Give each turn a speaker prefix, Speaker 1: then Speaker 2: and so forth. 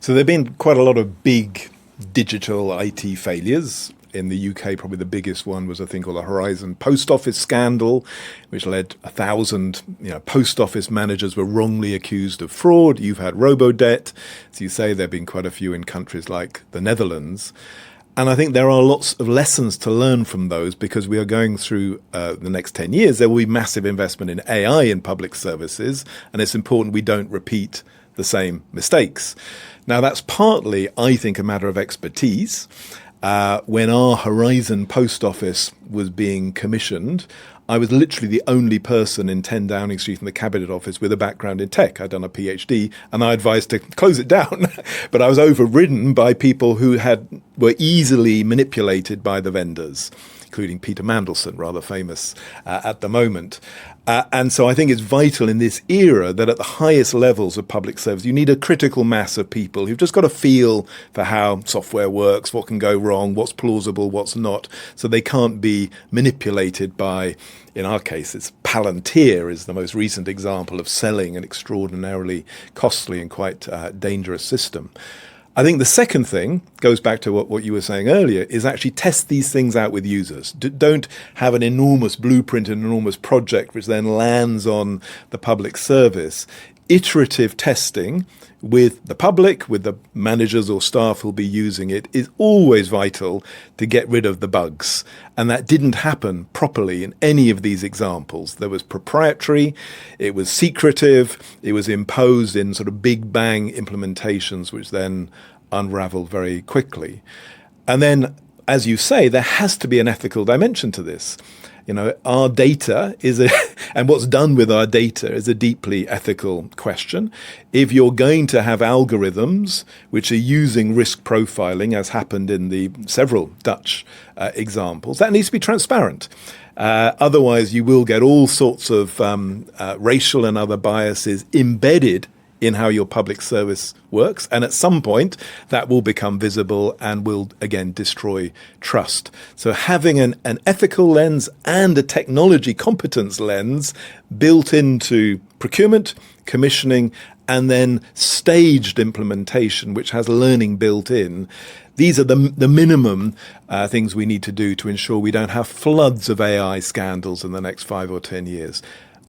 Speaker 1: So there have been quite a lot of big digital IT failures. In the UK, probably the biggest one was a thing called the Horizon Post Office scandal, which led 1,000 post office managers were wrongly accused of fraud. You've had Robodebt. As you say, there have been quite a few in countries like the Netherlands. And I think there are lots of lessons to learn from those, because we are going through the next 10 years. There will be massive investment in AI in public services, and it's important we don't repeat the same mistakes. Now, that's partly, I think, a matter of expertise. When our Horizon Post Office was being commissioned, I was literally the only person in 10 Downing Street in the Cabinet Office with a background in tech. I'd done a PhD, and I advised to close it down. But I was overridden by people who were easily manipulated by the vendors, including Peter Mandelson, rather famous at the moment. And so I think it's vital in this era that at the highest levels of public service, you need a critical mass of people who've just got a feel for how software works, what can go wrong, what's plausible, what's not. So they can't be manipulated by, in our case, it's Palantir is the most recent example of selling an extraordinarily costly and quite dangerous system. I think the second thing goes back to what you were saying earlier, is actually test these things out with users. Don't have an enormous blueprint, an enormous project, which then lands on the public service. Iterative testing with the public, with the managers or staff who'll be using it, is always vital to get rid of the bugs. And that didn't happen properly in any of these examples. There was proprietary, it was secretive, it was imposed in sort of big bang implementations, which then unraveled very quickly. And then, as you say, there has to be an ethical dimension to this. Our data and what's done with our data is a deeply ethical question. If you're going to have algorithms which are using risk profiling, as happened in the several Dutch examples, that needs to be transparent. Otherwise, you will get all sorts of racial and other biases embedded in how your public service works. And at some point, that will become visible and will, again, destroy trust. So having an ethical lens and a technology competence lens built into procurement, commissioning, and then staged implementation, which has learning built in. These are the minimum things we need to do to ensure we don't have floods of AI scandals in the next 5 or 10 years.